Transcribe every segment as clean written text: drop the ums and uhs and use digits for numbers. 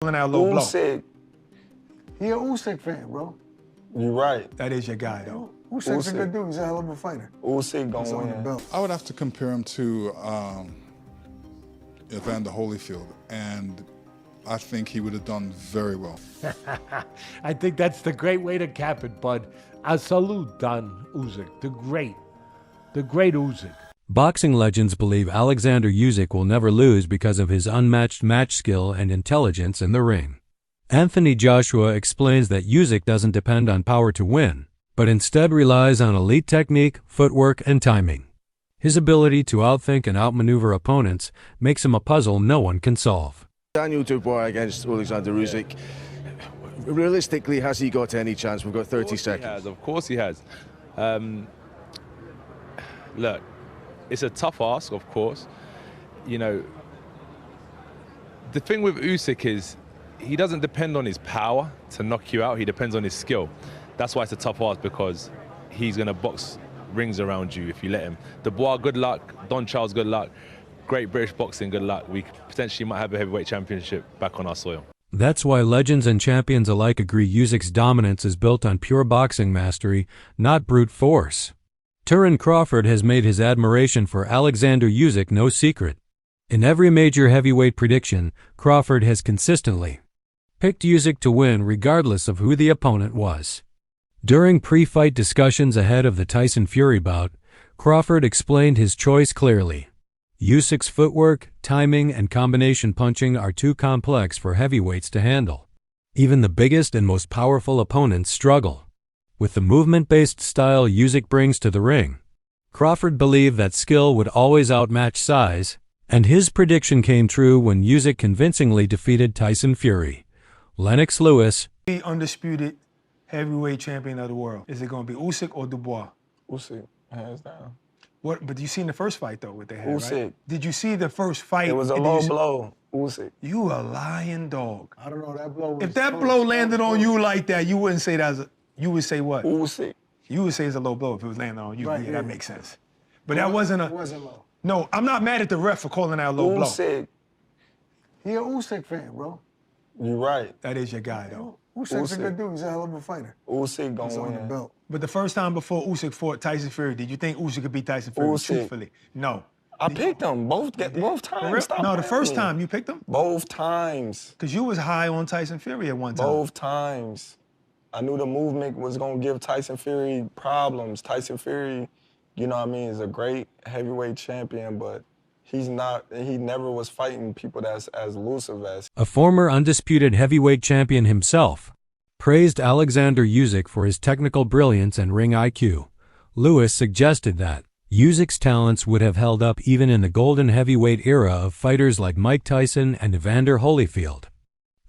Out low blow. Usyk. He an Usyk fan, bro. You right. That is your guy, though. Usyk's a good dude. He's a hell of a fighter. Usyk He's gonna on the win. belt. I would have to compare him to Evander Holyfield, and I think he would have done very well. I think that's the great way to cap it, bud. A salute Don Usyk, the great Usyk. Boxing legends believe Oleksandr Usyk will never lose because of his unmatched match skill and intelligence in the ring. Anthony Joshua explains that Usyk doesn't depend on power to win, but instead relies on elite technique, footwork, and timing. His ability to outthink and outmaneuver opponents makes him a puzzle no one can solve. Daniel Dubois against Oleksandr Usyk. Realistically, has he got any chance? We've got 30 seconds. Of course he has. Look, it's a tough ask, of course. You know, the thing with Usyk is he doesn't depend on his power to knock you out. He depends on his skill. That's why it's a tough ask, because he's going to box rings around you if you let him. Dubois, good luck. Don Charles, good luck. Great British boxing, good luck. We potentially might have a heavyweight championship back on our soil. That's why legends and champions alike agree Usyk's dominance is built on pure boxing mastery, not brute force. Terence Crawford has made his admiration for Oleksandr Usyk no secret. In every major heavyweight prediction, Crawford has consistently picked Usyk to win regardless of who the opponent was. During pre-fight discussions ahead of the Tyson Fury bout, Crawford explained his choice clearly. Usyk's footwork, timing, and combination punching are too complex for heavyweights to handle. Even the biggest and most powerful opponents struggle with the movement-based style Usyk brings to the ring. Crawford believed that skill would always outmatch size, and his prediction came true when Usyk convincingly defeated Tyson Fury. Lennox Lewis, The undisputed heavyweight champion of the world. Is it going to be Usyk or Dubois? Usyk, hands down. What? But you seen the first fight, though, what they had, Usyk. right? Did you see the first fight? It was a and low you- blow. Usyk. You a lying dog. I don't know, that blow was If that close. blow landed on you like that, you wouldn't say that. You would say what? Usyk. You would say it's a low blow if it was landing on you. Right, Yeah, yeah. that makes sense. But that wasn't It a. wasn't low. No, I'm not mad at the ref for calling that a low blow. Usyk. He an Usyk fan, bro. You right. That is your guy, though. Usyk's a Usyk. good dude. He's a hell of a fighter. Usyk He's gonna on the win. belt. But the first time before Usyk fought Tyson Fury, did you think Usyk could beat Tyson Fury? Usyk. Truthfully, no. I picked him both For times. real? Stop No, the playing first with me. time you picked him? Both times. Because you was high on Tyson Fury at one time. Both times. I knew the movement was gonna give Tyson Fury problems. Tyson Fury, you know what I mean, is a great heavyweight champion, but he never was fighting people that's as elusive as. a former undisputed heavyweight champion himself, praised Oleksandr Usyk for his technical brilliance and ring IQ. Lewis suggested that Usyk's talents would have held up even in the golden heavyweight era of fighters like Mike Tyson and Evander Holyfield.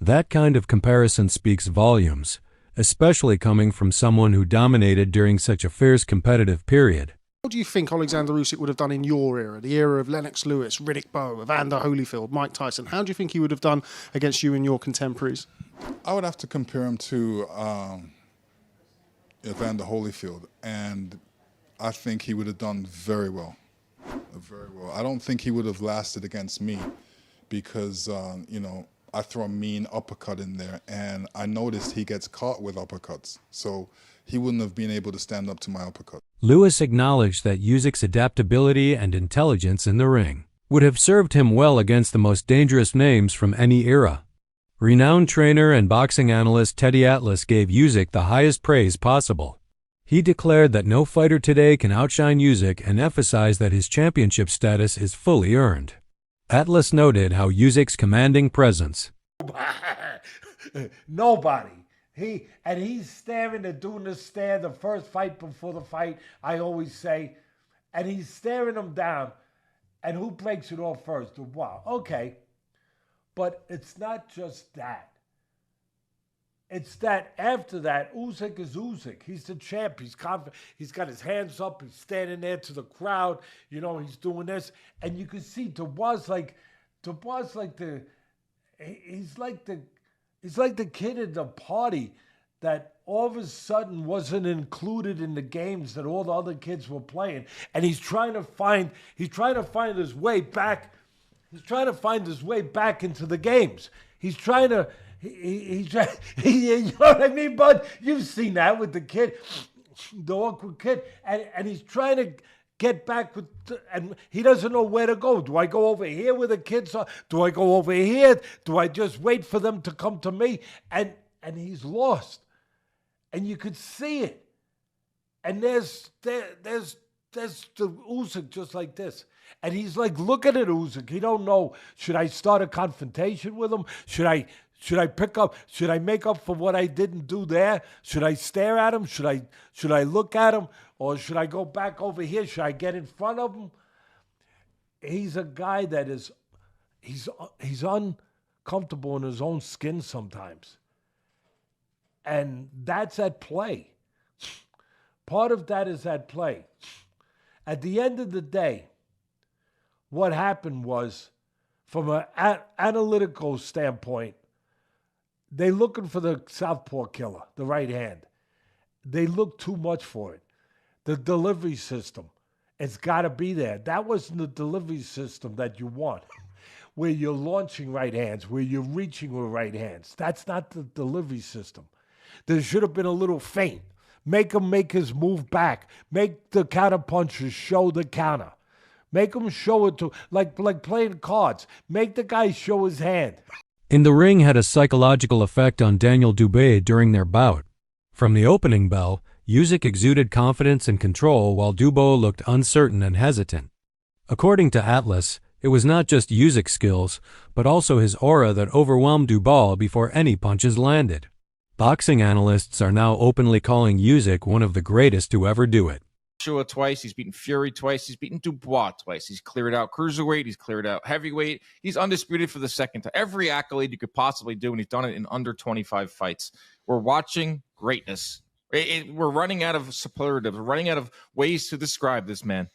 That kind of comparison speaks volumes, especially coming from someone who dominated during such a fierce competitive period. What do you think Oleksandr Usyk would have done in your era, the era of Lennox Lewis, Riddick Bowe, Evander Holyfield, Mike Tyson? How do you think he would have done against you and your contemporaries? I would have to compare him to Evander Holyfield, and I think he would have done very well. Very well. I don't think he would have lasted against me because, you know, I throw a mean uppercut in there, and I noticed he gets caught with uppercuts. So he wouldn't have been able to stand up to my uppercut. Lewis acknowledged that Usyk's adaptability and intelligence in the ring would have served him well against the most dangerous names from any era. Renowned trainer and boxing analyst Teddy Atlas gave Usyk the highest praise possible. He declared that no fighter today can outshine Usyk and emphasized that his championship status is fully earned. Atlas noted how Usyk's commanding presence Nobody. He's staring at doing the stare the first fight before the fight, I always say, and he's staring him down. And who breaks it off first? Wow, okay. But it's not just that. It's that after that, Usyk is Usyk. He's the champ. He's confident. He's got his hands up. He's standing there to the crowd. You know, he's doing this. And you can see Dubois like the kid at the party that all of a sudden wasn't included in the games that all the other kids were playing. And he's trying to find his way back. He's trying to find his way back into the games. He's trying to, he's trying, you know what I mean, bud? You've seen that with the kid, the awkward kid, and he's trying to get back with, and he doesn't know where to go. Do I go over here where the kids are? Do I go over here? Do I just wait for them to come to me? And he's lost, and you could see it. And there's the Usyk just like this. And he's like looking at Usyk. He don't know, should I start a confrontation with him? Should I pick up? Should I make up for what I didn't do there? Should I stare at him? Should I look at him? Or should I go back over here? Should I get in front of him? He's a guy that he's uncomfortable in his own skin sometimes. And that's at play. Part of that is at play. At the end of the day, what happened was, from an analytical standpoint, they looking for the southpaw killer, the right hand. They look too much for it. The delivery system, it's got to be there. That wasn't the delivery system that you want, where you're launching right hands, where you're reaching with right hands. That's not the delivery system. There should have been a little feint. Make him make his move back. Make the counter punchers show the counter. Make him show it to, like playing cards. Make the guy show his hand. In the ring had a psychological effect on Daniel Dubé during their bout. From the opening bell, Usyk exuded confidence and control while Dubois looked uncertain and hesitant. According to Atlas, it was not just Usyk's skills, but also his aura that overwhelmed Dubois before any punches landed. Boxing analysts are now openly calling Usyk one of the greatest to ever do it. Joshua twice, he's beaten Fury twice, he's beaten Dubois twice, he's cleared out cruiserweight, he's cleared out heavyweight, he's undisputed for the second time. Every accolade you could possibly do, and he's done it in under 25 fights. We're watching greatness. We're running out of superlatives, we're running out of ways to describe this man,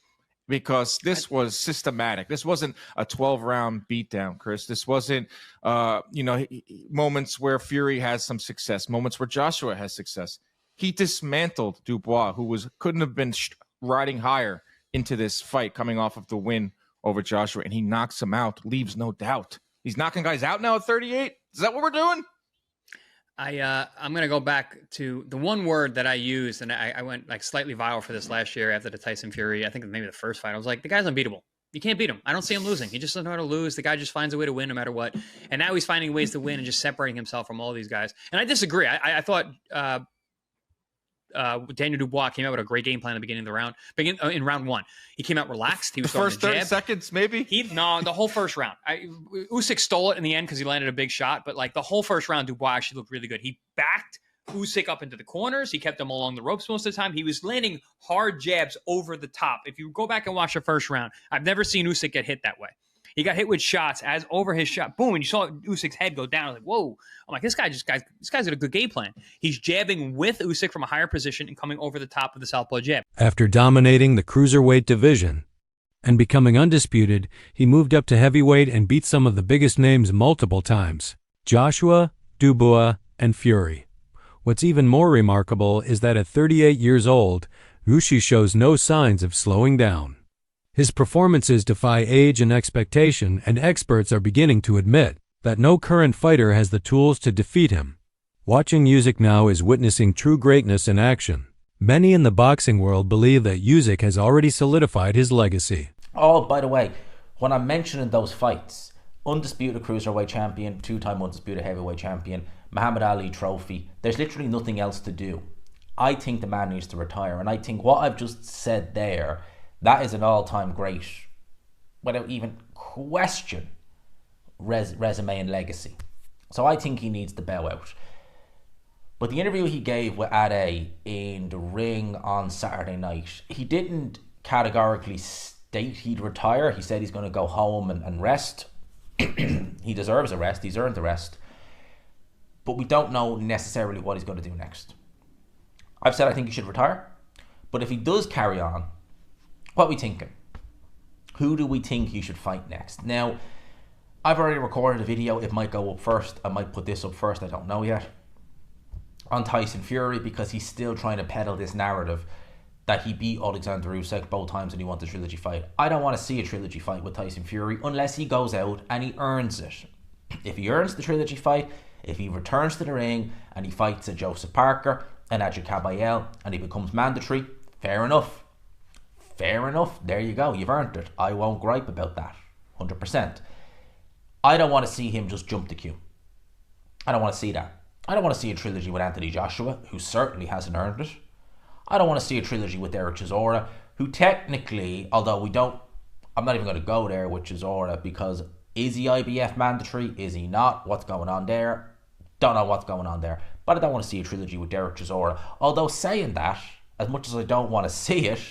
because this was systematic. This wasn't a 12-round beatdown, Chris. This wasn't, moments where Fury has some success, moments where Joshua has success. He dismantled Dubois, who couldn't have been riding higher into this fight coming off of the win over Joshua, and he knocks him out, leaves no doubt. He's knocking guys out now at 38? Is that what we're doing? I'm going to go back to the one word that I used, and I went like slightly viral for this last year after the Tyson Fury, I think maybe the first fight. I was like, the guy's unbeatable. You can't beat him. I don't see him losing. He just doesn't know how to lose. The guy just finds a way to win no matter what. And now he's finding ways to win and just separating himself from all these guys. And I disagree. I thought Daniel Dubois came out with a great game plan at the beginning of the round. In round one, he came out relaxed. He was the first 30 seconds, maybe. The whole first round. Usyk stole it in the end because he landed a big shot. But like the whole first round, Dubois actually looked really good. He backed Usyk up into the corners. He kept him along the ropes most of the time. He was landing hard jabs over the top. If you go back and watch the first round, I've never seen Usyk get hit that way. He got hit with shots as over his shot. Boom, and you saw Usyk's head go down. I was like, whoa. I'm like, this guy's got a good game plan. He's jabbing with Usyk from a higher position and coming over the top of the southpaw jab. After dominating the cruiserweight division and becoming undisputed, he moved up to heavyweight and beat some of the biggest names multiple times: Joshua, Dubois, and Fury. What's even more remarkable is that at 38 years old, Usyk shows no signs of slowing down. His performances defy age and expectation, and experts are beginning to admit that no current fighter has the tools to defeat him. Watching Usyk now is witnessing true greatness in action. Many in the boxing world believe that Usyk has already solidified his legacy. Oh, by the way, when I'm mentioning those fights, undisputed cruiserweight champion, two-time undisputed heavyweight champion, Muhammad Ali trophy, there's literally nothing else to do. I think the man needs to retire, and I think what I've just said there, that is an all-time great, without even question, resume and legacy. So I think he needs to bow out. But the interview he gave with Ade in the ring on Saturday night, he didn't categorically state he'd retire. He said he's going to go home and rest. He deserves a rest. He's earned the rest. But we don't know necessarily what he's going to do next. I've said I think he should retire. But if he does carry on, what are we thinking? Who do we think he should fight next? Now, I've already recorded a video. It might go up first. I might put this up first. I don't know yet. On Tyson Fury, because he's still trying to peddle this narrative that he beat Oleksandr Usyk both times and he wants a trilogy fight. I don't want to see a trilogy fight with Tyson Fury unless he goes out and he earns it. If he earns the trilogy fight, if he returns to the ring and he fights a Joseph Parker and Adrian Caballel and he becomes mandatory, fair enough. Fair enough. There you go. You've earned it. I won't gripe about that. 100%. I don't want to see him just jump the queue. I don't want to see that. I don't want to see a trilogy with Anthony Joshua, who certainly hasn't earned it. I don't want to see a trilogy with Derek Chisora, who technically, although I'm not even going to go there with Chisora, because is he IBF mandatory? Is he not? What's going on there? Don't know what's going on there. But I don't want to see a trilogy with Derek Chisora. Although saying that, as much as I don't want to see it,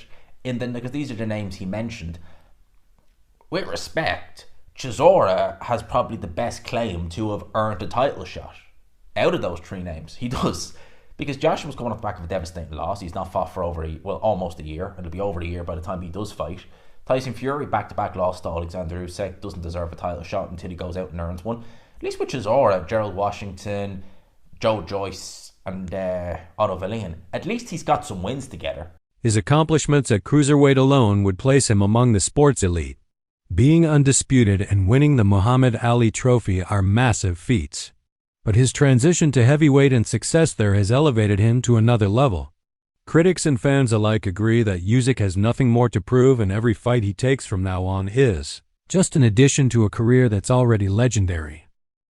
because these are the names he mentioned, with respect, Chisora has probably the best claim to have earned a title shot out of those three names. He does. Because Joshua's coming off the back of a devastating loss. He's not fought for almost a year. It'll be over a year by the time he does fight. Tyson Fury, back-to-back loss to Oleksandr Usyk, doesn't deserve a title shot until he goes out and earns one. At least with Chisora, Gerald Washington, Joe Joyce, and Otto Wallin, at least he's got some wins together. His accomplishments at cruiserweight alone would place him among the sports elite. Being undisputed and winning the Muhammad Ali Trophy are massive feats. But his transition to heavyweight and success there has elevated him to another level. Critics and fans alike agree that Usyk has nothing more to prove, and every fight he takes from now on is just an addition to a career that's already legendary.